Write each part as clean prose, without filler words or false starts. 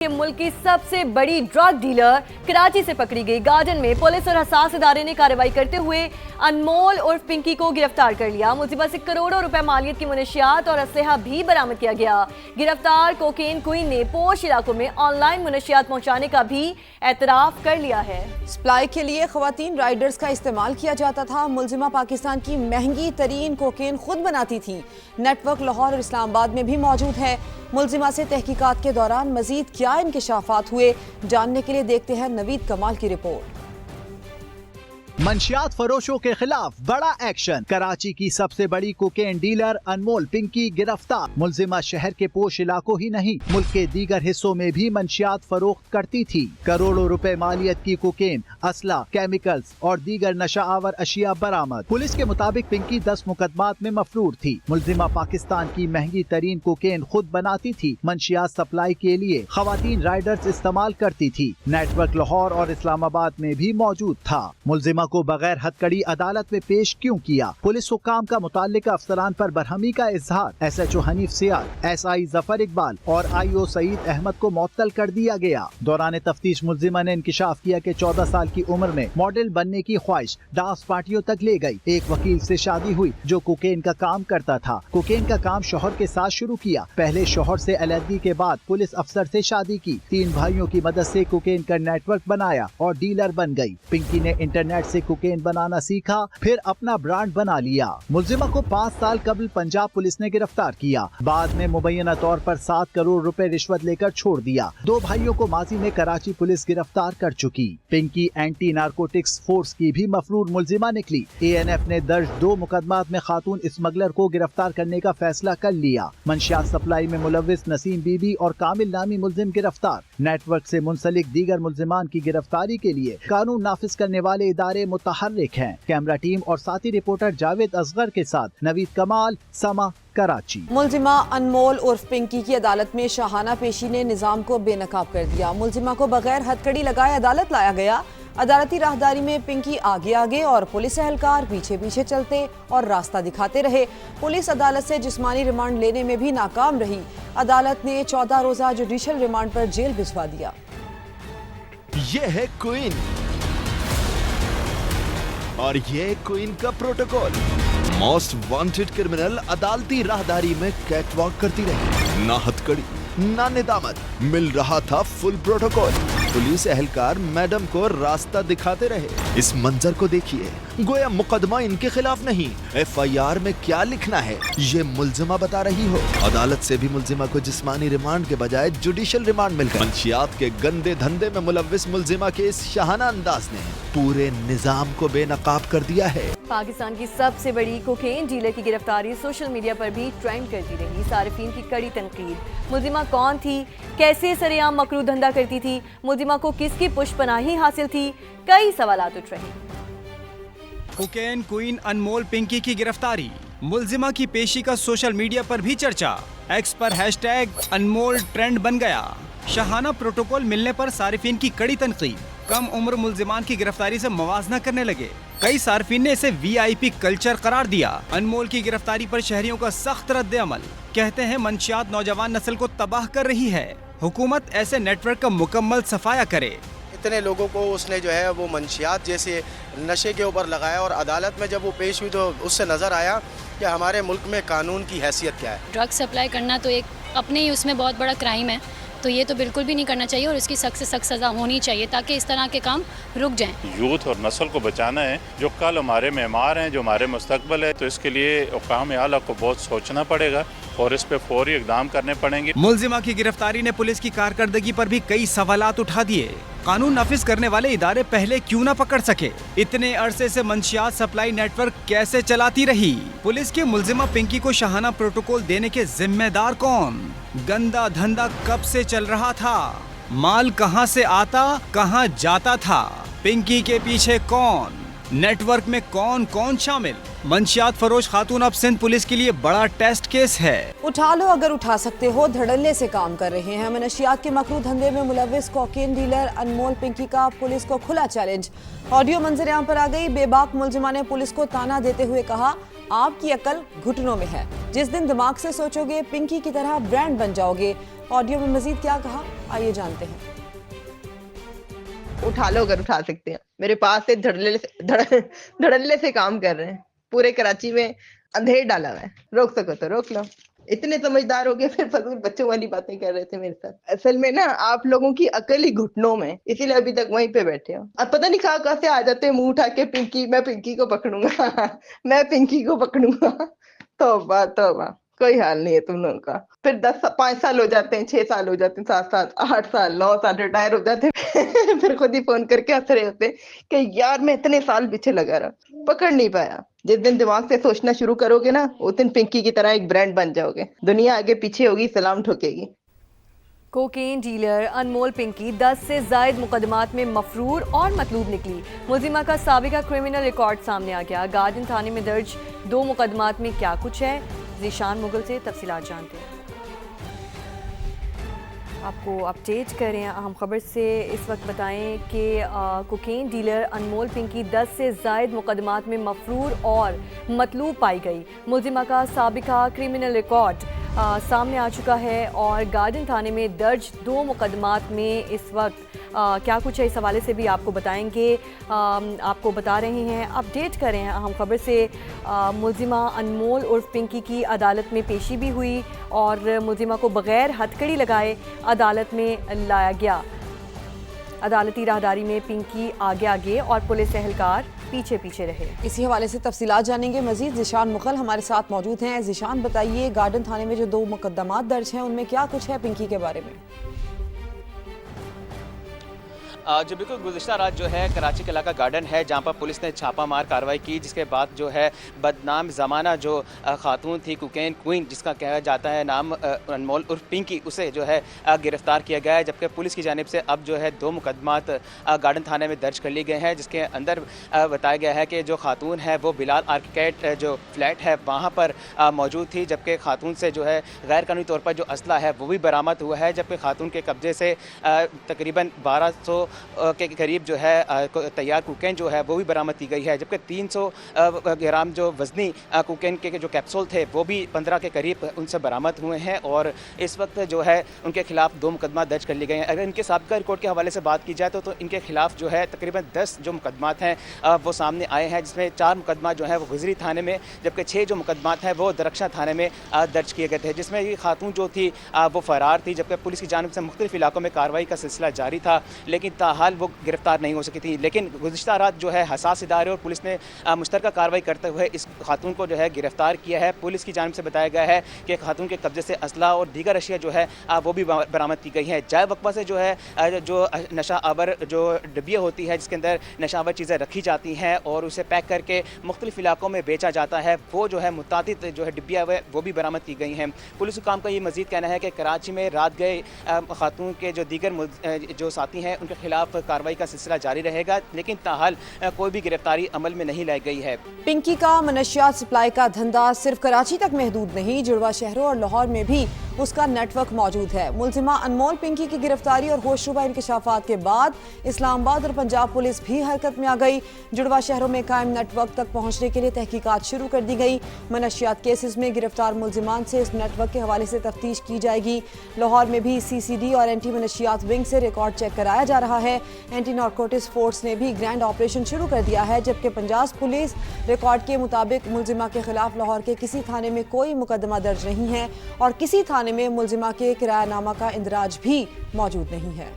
के मुल्क की सबसे बड़ी ड्रग डीलर कराची से पकड़ी गई। गार्डन में पुलिस और हसास इदारे ने कार्रवाई करते हुए अनमोल उर्फ पिंकी को गिरफ्तार कर लिया। मुलजिमा से करोड़ों रुपए मालियत की मुनशियात और असलहा भी बरामद किया गया। गिरफ्तार कोकेन क्वीन ने पोश इलाकों में ऑनलाइन मुनशियात पहुंचाने का भी एतराफ कर लिया है। सप्लाई के लिए खवातीन राइडर्स का इस्तेमाल किया जाता था। मुलजिमा पाकिस्तान की महंगी तरीन कोकेन खुद बनाती थी। नेटवर्क लाहौर और इस्लामाबाद में भी मौजूद है। मुलजिमा से तहकीकात के दौरान मजीद क्या इंकिशाफात हुए, जानने के लिए देखते हैं नवीद कमाल की रिपोर्ट। मंशियात फरोशों के खिलाफ बड़ा एक्शन। कराची की सबसे बड़ी कोकेन डीलर अनमोल पिंकी गिरफ्तार। मुलजिमा शहर के पोश इलाकों ही नहीं, मुल्क के दीगर हिस्सों में भी मंशियात फरोख्त करती थी। करोड़ों रुपए मालियत की कोकेन, असला, केमिकल्स और दीगर नशा आवर अशिया बरामद। पुलिस के मुताबिक पिंकी 10 मुकदमात में मफरूर थी। मुलजिमा पाकिस्तान की महंगी तरीन कोकेन खुद बनाती थी। मंशियात सप्लाई के लिए खवातीन राइडर्स इस्तेमाल करती थी। नेटवर्क लाहौर और इस्लामाबाद में भी मौजूद था। मुलजिमा को बगैर हथकड़ी अदालत में पेश क्यों किया? पुलिस हुकाम का मुताल्लिका अफसरान पर बरहमी का इजहार। SHO हनीफ सियाद, SI जफर इकबाल और IO सईद अहमद को मुअत्तल कर दिया गया। दौरान तफ्तीश मुलजिमा ने इंकिशाफ किया कि 14 साल की उम्र में मॉडल बनने की ख्वाहिश डांस पार्टियों तक ले गई। एक वकील से शादी हुई जो कोकेन का काम करता था। कोकेन का काम शौहर के साथ शुरू किया। पहले शौहर से अलहदगी के बाद पुलिस अफसर से शादी की। 3 भाइयों की मदद से कोकेन का नेटवर्क बनाया और डीलर बन गई। पिंकी ने इंटरनेट से कोकेन बनाना सीखा, फिर अपना ब्रांड बना लिया। मुलजिमा को 5 साल कबल पंजाब पुलिस ने गिरफ्तार किया। बाद में मुबैना तौर पर 7 करोड़ रुपए रिश्वत लेकर छोड़ दिया। 2 भाइयों को माजी में कराची पुलिस गिरफ्तार कर चुकी। पिंकी एंटी नारकोटिक्स फोर्स की भी मफरूर मुलजिमा निकली। ANF ने दर्ज 2 मुकदमात में खातून स्मगलर को गिरफ्तार करने का फैसला कर लिया। मंशियात सप्लाई में मुलविस नसीम बीबी और कामिल नामी मुलजिम गिरफ्तार। नेटवर्क से मुंसलिक दीगर मुलजिमान की गिरफ्तारी के लिए कानून नाफिज करने वाले इदारे मुतहर्रिक हैं। कैमरा टीम और साथी रिपोर्टर जावेद असगर के साथ नवीद कमाल, समा, कराची। मुलजिमा अनमोल उर्फ पिंकी की अदालत में शाहाना पेशी ने निजाम को बेनकाब कर दिया। मुलजिमा को बगैर हथकड़ी लगाए अदालत लाया गया। अदालती राहदारी में पिंकी आगे आगे और पुलिस एहलकार पीछे पीछे चलते और रास्ता दिखाते रहे। पुलिस अदालत से जिस्मानी रिमांड लेने में भी नाकाम रही। अदालत ने 14 रोजा जुडिशल रिमांड पर जेल भिजवा दिया। ये है क्वीन और ये क्वीन का प्रोटोकॉल। मोस्ट वांटेड क्रिमिनल अदालती राहदारी में कैटवॉक करती रही। ना हथकड़ी ना निदामत, मिल रहा था फुल प्रोटोकॉल। पुलिस एहलकार मैडम को रास्ता दिखाते रहे। इस मंजर को देखिए, गोया मुकदमा इनके खिलाफ नहीं, FIR में क्या लिखना है ये मुलजिमा बता रही हो। अदालत से भी मुलजिमा को जिस्मानी रिमांड के बजाय जुडिशल रिमांड मिल गया। मंशियात के गंदे धंधे में मुलविस मुलजिमा के इस शाहाना अंदाज ने पूरे निजाम को बेनकाब कर दिया है। पाकिस्तान की सबसे बड़ी कोकेन डीलर की गिरफ्तारी सोशल मीडिया पर भी ट्रेंड करती रही। सारिफीन की कड़ी तनकीद। मुलजिमा कौन थी, कैसे सरेआम मकरू धंधा करती थी, मुलजिमा को किसकी पुष्पनाही हासिल थी, कई सवालात उठ रहे। कोकेन क्वीन अनमोल पिंकी की गिरफ्तारी। मुलजिमा की पेशी का सोशल मीडिया पर भी चर्चा। एक्स पर हैशटैग अनमोल ट्रेंड बन गया। शाहाना प्रोटोकॉल मिलने पर सारिफीन की कड़ी तनकीद। कम उम्र मुलजिमान की गिरफ्तारी से मवाजना करने लगे। कई सार्फिन ने इसे VIP कल्चर करार दिया। अनमोल की गिरफ्तारी पर शहरियों का सख्त रद्द अमल। कहते हैं मंशियात नौजवान नस्ल को तबाह कर रही है। हुकूमत ऐसे नेटवर्क का मुकम्मल सफाया करे। इतने लोगों को उसने जो है वो मंशियात जैसे नशे के ऊपर लगाया और अदालत में जब वो पेश हुई तो उससे नज़र आया कि हमारे मुल्क में कानून की हैसियत क्या है। ड्रग सप्लाई करना तो एक अपने ही उसमें बहुत बड़ा क्राइम है, तो ये तो बिल्कुल भी नहीं करना चाहिए और इसकी सख्त से सख्त सज़ा होनी चाहिए ताकि इस तरह के काम रुक जाएं। यूथ और नस्ल को बचाना है, जो कल हमारे मेहमान हैं, जो हमारे मुस्तकबल है, तो इसके लिए हुकाम आला को बहुत सोचना पड़ेगा और इस पे फौरी इक़दाम करने पड़ेंगे। मुलजिमा की गिरफ्तारी ने पुलिस की कारकर्दगी पर भी कई सवालात उठा दिए। कानून नाफिज करने वाले इदारे पहले क्यों न पकड़ सके? इतने अरसे से मंशियात सप्लाई नेटवर्क कैसे चलाती रही? पुलिस के मुलजिमा पिंकी को शाहाना प्रोटोकॉल देने के जिम्मेदार कौन? गंदा धंधा कब से चल रहा था? माल कहां से आता कहां जाता था? पिंकी के पीछे कौन? नेटवर्क में कौन कौन शामिल? मंशियात फरोश खातून अब सिंध पुलिस के लिए बड़ा टेस्ट केस है। उठा लो अगर उठा सकते हो, धड़ल्ले से काम कर रहे हैं। मनशियात के मकरू धंधे में मुलविस कोकेन डीलर अनमोल पिंकी का पुलिस को खुला चैलेंज। ऑडियो मंजर आम पर आ गई। बेबाक मुलजिमा ने पुलिस को ताना देते हुए कहा, आपकी अकल घुटनों में है। जिस दिन दिमाग से सोचोगे पिंकी की तरह ब्रांड बन जाओगे। ऑडियो में मजीद क्या कहा, आइए जानते हैं। उठा लो अगर उठा सकते हैं। मेरे पास से धड़ल्ले से काम कर रहे हैं। पूरे कराची में अंधेर डाला हुआ है। रोक सको तो रोक लो। इतने समझदार हो गए, फिर फजूल बच्चों वाली बातें कर रहे थे मेरे साथ। असल में ना आप लोगों की अकल ही घुटनों में, इसीलिए अभी तक वहीं पे बैठे हो। अब पता नहीं कहाँ से आ जाते हैं मुंह उठा के, पिंकी, मैं पिंकी को पकड़ूंगा मैं पिंकी को पकड़ूंगा। तौबा तौबा, कोई हाल नहीं है तुम लोगों का। फिर 5 साल हो जाते हैं, 6 साल हो जाते हैं, 7 साल, 8 साल, 9 साल रिटायर हो जाते हैं फिर खुद ही फोन करके हंस रहे होते हैं कि यार मैं इतने साल पीछे लगा रहा, पकड़ नहीं पाया। जिस दिन दिमाग से सोचना शुरू करोगे ना, उस दिन पिंकी की तरह एक ब्रांड बन जाओगे। दुनिया आगे पीछे होगी, सलाम ठोकेगी। कोकेन डीलर अनमोल पिंकी 10 से जायद मुकदमात में मफरूर और मतलूब निकली। मुलजिमा का साबिका क्रिमिनल रिकॉर्ड सामने आ गया। गार्डन थाने में दर्ज 2 मुकदमात में क्या कुछ है, ज़ीशान मुगल से तफसीलात जानते हैं। आपको अपडेट करें अहम खबर से, इस वक्त बताएं कि कोकेन डीलर अनमोल पिंकी 10 से जायद मुकदमात में मफरूर और मतलूब पाई गई। मुलजिमा का साबिका क्रिमिनल रिकॉर्ड सामने आ चुका है और गार्डन थाने में दर्ज 2 मुकदमात में इस वक्त क्या कुछ है, इस हवाले से भी आपको बताएंगे। आपको बता रहे हैं, अपडेट करें अहम खबर से। मुलजिमा अनमोल उर्फ पिंकी की अदालत में पेशी भी हुई और मुलजिमा को बगैर हथकड़ी लगाए अदालत में लाया गया। अदालती राहदारी में पिंकी आगे आगे और पुलिस एहलकार पीछे पीछे रहे। इसी हवाले से तफसीलात जानेंगे मजीद। ज़ीशान मुगल हमारे साथ मौजूद हैं। ज़ीशान, बताइए, गार्डन थाने में जो 2 मुकदमात दर्ज हैं उनमें क्या कुछ है पिंकी के बारे में? जो बिल्कुल गुज़िश्ता रात जो है कराची का इलाका गार्डन है, जहाँ पर पुलिस ने छापामार कार्रवाई की, जिसके बाद जो है बदनाम ज़माना जो खातून थी, कोकेन क्वीन जिसका कहा जाता है नाम, अनमोल उर्फ पिंकी, उसे जो है गिरफ्तार किया गया है। जबकि पुलिस की जानिब से अब जो है 2 मुकदमात गार्डन थाने में दर्ज कर लिए गए हैं, जिसके अंदर बताया गया है कि जो खातून है वो बिलाल आर्किटेक्ट जो फ्लैट है वहाँ पर मौजूद थी, जबकि खातून से जो है गैर कानूनी तौर पर जो असला है वो भी बरामद हुआ है। जबकि खातून के कब्जे से तकरीबन 1200 के करीब जो है तैयार कोकेन जो है वो भी बरामद की गई है। जबकि 300 ग्राम जो वजनी कोकेन के जो कैप्सूल थे वो भी 15 के करीब उनसे बरामद हुए हैं और इस वक्त जो है उनके खिलाफ 2 मुकदमा दर्ज कर लिए गए हैं। अगर इनके साबिका रिकॉर्ड के हवाले से बात की जाए तो इनके खिलाफ जो है तकरीबन 10 जो मुकदमात हैं वो सामने आए हैं, जिसमें 4 मुकदमा जो है वो गुजरी थाने में, जबकि 6 जो मुकदमात हैं वो दरख्शा थाने में दर्ज किए गए थे, जिसमें ये खातून जो थी वो फरार थी। जबकि पुलिस की जानिब से मुख्तलिफ इलाकों में कार्रवाई का सिलसिला जारी था, लेकिन ताहाल वो गिरफ्तार नहीं हो सकी थी। लेकिन गुज़िश्ता रात जो है हसास इदारे और पुलिस ने मुश्तरका कार्रवाई करते हुए इस खातून को जो है गिरफ्तार किया है। पुलिस की जानिब से बताया गया है कि खातून के कब्जे से असला और दीगर अशिया जो है वो भी बरामद की गई हैं। जाए वक्फा से जो है जो नशा आवर जो डिब्बियाँ होती है जिसके अंदर नशावर चीज़ें रखी जाती हैं और उसे पैक करके मुख्तलिफ इलाकों में बेचा जाता है, वो जो है मुतादिद जो है डिब्बियाँ वो भी बरामद की गई हैं। पुलिस हुकाम का ये मज़ीद कहना है कि कराची में रात गए खातून के जो दीगर जो साथी हैं उनके खिलाफ कार्रवाई का सिलसिला जारी रहेगा, लेकिन ताहाल कोई भी गिरफ्तारी अमल में नहीं लाई गई है। पिंकी का मनशियात सप्लाई का धंधा सिर्फ कराची तक महदूद नहीं, जुड़वा शहरों और लाहौर में भी उसका नेटवर्क मौजूद है। मुलजिमा अनमोल पिंकी की गिरफ्तारी और होशरुबा इंकशाफात के बाद इस्लामाबाद और पंजाब पुलिस भी हरकत में आ गई। जुड़वा शहरों में कायम नेटवर्क तक पहुंचने के लिए तहकीकात शुरू कर दी गई। मनशियात केसेस में गिरफ्तार मुलजिमान से इस नेटवर्क के हवाले से तफ्तीश की जाएगी। लाहौर में भी CCD और एंटी मनशियात विंग से रिकॉर्ड चेक कराया जा रहा है। एंटी नारकोटिक्स फोर्स ने भी ग्रैंड ऑपरेशन शुरू कर दिया है, जबकि पंजाब पुलिस रिकॉर्ड के मुताबिक मुलजिमा के खिलाफ लाहौर के किसी थाने में कोई मुकदमा दर्ज नहीं है और किसी थाने में मुलजिमा के किरायानामा का इंदराज भी मौजूद नहीं है।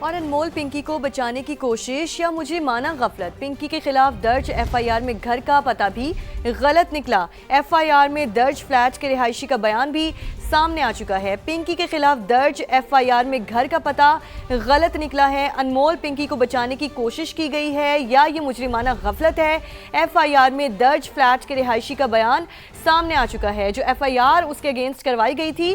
और अनमोल पिंकी को बचाने की कोशिश या मुजरिमाना गफलत। पिंकी के खिलाफ दर्ज FIR में घर का पता भी गलत निकला। FIR में दर्ज फ्लैट के रिहायशी का बयान भी सामने आ चुका है। पिंकी के खिलाफ दर्ज FIR में घर का पता गलत निकला है। अनमोल पिंकी को बचाने की कोशिश की गई है या ये मुजरिमाना गफलत है। FIR में दर्ज फ्लैट के रिहायशी का बयान सामने आ चुका है। जो FIR उसके अगेंस्ट करवाई गई थी,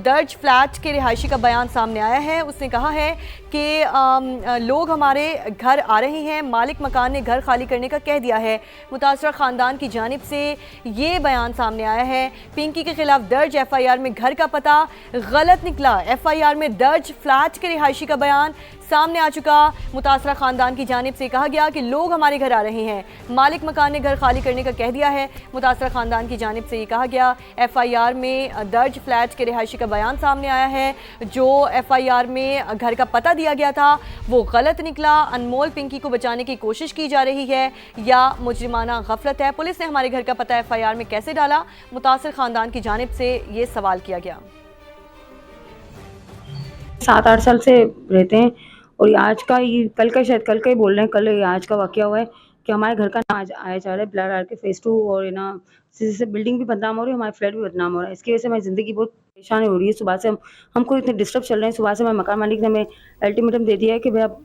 दर्ज फ्लैट के रिहायशी का बयान सामने आया है। उसने कहा है कि लोग हमारे घर आ रहे हैं, मालिक मकान ने घर खाली करने का कह दिया है। मुतासरा ख़ानदान की जानिब से ये बयान सामने आया है। पिंकी के खिलाफ दर्ज FIR में घर का पता गलत निकला। FIR में दर्ज फ्लैट के रिहायशी का बयान सामने आ चुका। मुतासरा खानदान की जानिब से कहा गया कि लोग हमारे घर आ रहे हैं, मालिक मकान ने घर खाली करने का कह दिया है। मुतासरा खानदान की जानिब से ये कहा गया। FIR में दर्ज फ्लैट के रिहायशी का बयान सामने आया है। जो FIR में घर का पता दिया गया था वो गलत निकला। अनमोल पिंकी को बचाने की कोशिश की जा रही है या मुजरिमाना गफलत है? पुलिस ने हमारे घर का पता FIR में कैसे डाला? मुतासर खानदान की जानिब से ये सवाल किया गया। 7-8 साल से रहते हैं और ये आज का ये कल का शायद कल का ही बोल रहे हैं, कल ये आज का वाकया हुआ है कि हमारे घर का नाम आज आया जा रहा है ब्लर आर के फेज 2 और ना से बिल्डिंग भी बदनाम हो रही है, हमारा फ्लैट भी बदनाम हो रहा है। इसकी वजह से हमारी ज़िंदगी बहुत परेशानी हो रही है। सुबह से हमको इतने डिस्टर्ब चल रहे हैं। सुबह से मैं मकान मालिक ने हमें अल्टीमेटम दे दिया है कि भाई आप